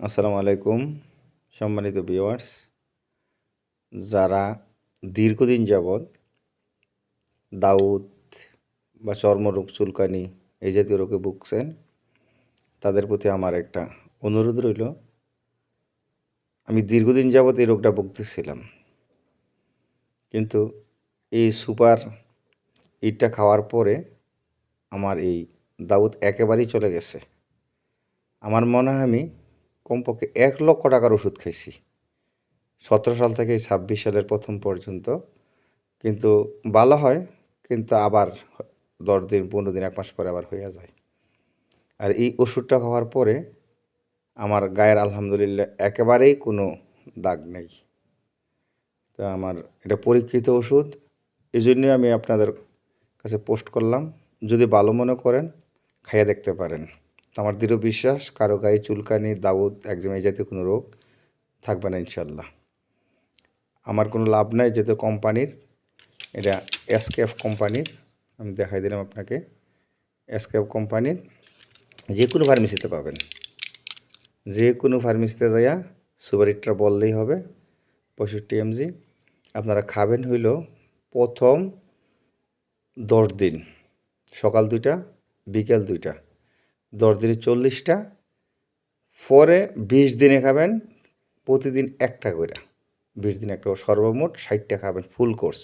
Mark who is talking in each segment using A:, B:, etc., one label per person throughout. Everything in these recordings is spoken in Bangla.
A: আসসালামু আলাইকুম সম্মানিত ভিউয়ার্স, যারা দীর্ঘদিন যাবৎ দাউদ বা চর্মরোগ, চুলকানি এই জাতীয় রোগে ভুগছেন, তাদের প্রতি আমার একটা অনুরোধ রইল। আমি দীর্ঘদিন যাবৎ এই রোগটা ভুগতেছিলাম, কিন্তু এই সুপার ইটটা খাওয়ার পরে আমার এই দাউদ একেবারেই চলে গেছে। আমার মনে হয় আমি কমপক্ষে 1,00,000 টাকার ওষুধ খাইছি 17 সাল থেকে 26 সালের প্রথম পর্যন্ত। কিন্তু ভালো হয়, কিন্তু আবার 10 দিন, 15 দিন, 1 মাস পরে আবার হইয়া যায়। আর এই ওষুধটা খাওয়ার পরে আমার গায়ের আলহামদুলিল্লাহ একেবারেই কোনো দাগ নেই। তো আমার এটা পরীক্ষিত ওষুধ, এই জন্যই আমি আপনাদের কাছে পোস্ট করলাম। যদি ভালো মনে করেন খাইয়ে দেখতে পারেন। তো আমার দৃঢ় বিশ্বাস কারো গায়ে চুলকানি, দাউদ, একজিমা এই জাতীয় কোনো রোগ থাকবে না ইনশাল্লাহ। আমার কোনো লাভ নাই, যেহেতু কোম্পানির এটা এসকেএফ কোম্পানির, আমি দেখাই দিলাম আপনাকে। এসকেএফ কোম্পানির যে কোনো ফার্মেসিতে পাবেন, যে কোনো ফার্মেসিতে যাইয়া সুপারিটটা বললেই হবে 65 mg। আপনারা খাবেন হইল প্রথম 10 দিন সকাল 2টা, বিকেল 2টা, 10 দিনে 40টা, পরে 20 দিনে খাবেন প্রতিদিন একটা করে, 20 দিন একটা, সর্বমোট 60টা খাবেন ফুল কোর্স।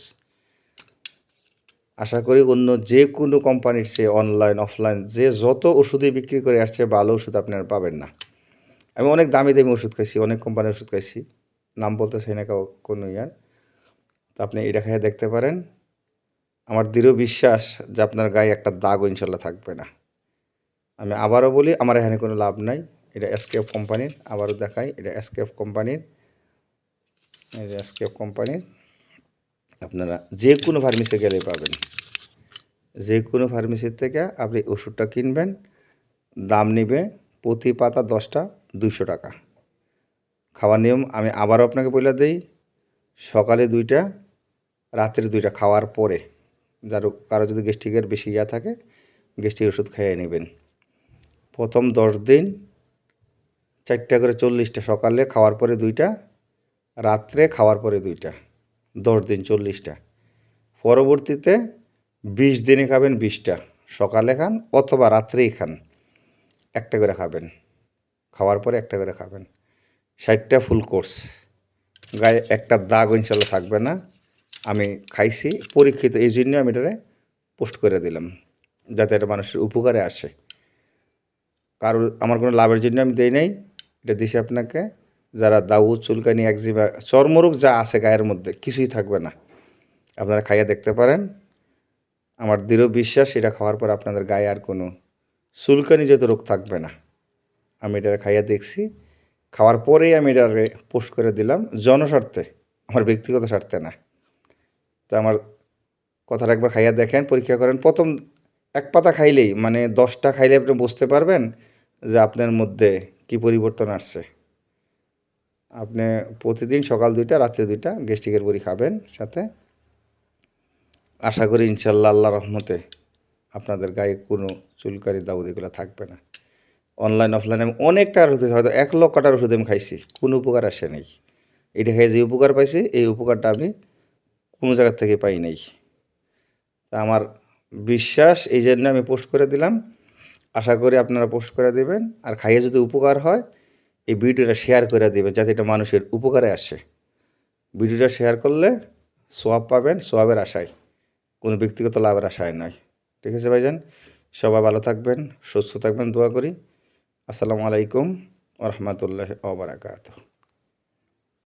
A: আশা করি অন্য যে কোনো কোম্পানির চেয়ে অনলাইন অফলাইন যে যত ওষুধই বিক্রি করে আসছে ভালো ওষুধ আপনারা পাবেন না। আমি অনেক দামি দামি ওষুধ খাইছি, অনেক কোম্পানির ওষুধ খাইছি, নাম বলতে চাই না কোনো ইয়ার। তো আপনি এটা খাইয়ে দেখতে পারেন। আমার দৃঢ় বিশ্বাস যে আপনার গায়ে একটা দাগও ইনশাল্লাহ থাকবে না। আমি আবারও বলি, আমার এখানে কোনো লাভ নাই। এটা এসকেএফ কোম্পানির, আবারও দেখাই, এটা এসকেএফ কোম্পানির, এই যে এসকেএফ কোম্পানির। আপনারা যে কোনো ফার্মেসি গেলে পাবেন, যে কোনো ফার্মেসির থেকে আপনি ওষুধটা কিনবেন। দাম নেবে প্রতি পাতা 10টা 200 টাকা। খাওয়ার নিয়ম আমি আবারও আপনাকে বলে দিই, সকালে 2টা, রাত্রে 2টা খাওয়ার পরে। কারো যদি গ্যাস্ট্রিকের বেশি ইয়া থাকে, গ্যাস্ট্রিক ওষুধ খাইয়ে নেবেন। প্রথম 10 দিন 4টা করে 40টা, সকালে খাওয়ার পরে 2টা, রাত্রে খাওয়ার পরে 2টা, 10 দিন 40টা। পরবর্তীতে 20 দিনে খাবেন 20টা, সকালে খান অথবা রাত্রেই খান, একটা করে খাবেন, খাওয়ার পরে একটা করে খাবেন, 60টা ফুল কোর্স। গায়ে একটা দাগ ইনশাল্লাহ থাকবে না। আমি খাইছি, পরীক্ষিত, এই জন্য আমি এটারে পোস্ট করে দিলাম, যাতে এটা মানুষের উপকারে আসে। কারোর আমার কোনো লাভের জন্য আমি দেই নাই, এটা দিছি আপনাকে। যারা দাউদ, চুলকানি, একজিমা, চর্মরোগ যা আছে গায়ের মধ্যে কিছুই থাকবে না, আপনারা খাইয়ে দেখতে পারেন। আমার দৃঢ় বিশ্বাস এটা খাওয়ার পর আপনাদের গায়ে আর কোনো চুলকানি যত রোগ থাকবে না। আমি এটা খাইয়ে দেখছি, খাওয়ার পরেই আমি এটারে পোস্ট করে দিলাম, জনস্বার্থে, আমার ব্যক্তিগত স্বার্থে না। তো আমার কথাটা একবার খাইয়া দেখেন, পরীক্ষা করেন। প্রথম 1 পাতা খাইলেই, মানে 10টা খাইলে আপনি বুঝতে পারবেন যে আপনার মধ্যে কি পরিবর্তন আসছে। আপনি প্রতিদিন সকাল 2টা, রাত্রে 2টা গ্যাস্ট্রিকের বড়ি খাবেন সাথে। আশা করি ইনশাল্লাহ আল্লাহ রহমতে আপনাদের গায়ে কোনো চুলকানি, দাউদ এগুলো থাকবে না। অনলাইন অফলাইন আমি অনেক টাকার ওষুধ, হয়তো 1,00,000 টাকার ওষুধ আমি খাইছি, কোনো উপকার আসে নাই। এটা খেয়ে যে উপকার পাইছি, এই উপকারটা আমি কোনো জায়গার থেকে পাই নাই। তা আমার বিশ্বাস, এই জন্য আমি পোস্ট করে দিলাম। আশা করি আপনারা পোস্ট করে দেবেন, আর খাইয়ে যদি উপকার হয় এই ভিডিওটা শেয়ার করে দেবেন, যাতে এটা মানুষের উপকারে আসে। ভিডিওটা শেয়ার করলে সোয়াব পাবেন, সোয়াবের আশায়, কোনো ব্যক্তিগত লাভের আশায় নয়। ঠিক আছে ভাইজান, সবাই ভালো থাকবেন, সুস্থ থাকবেন, দোয়া করি। আসসালামু আলাইকুম ওয়া রাহমাতুল্লাহি ওয়া বারাকাতুহু।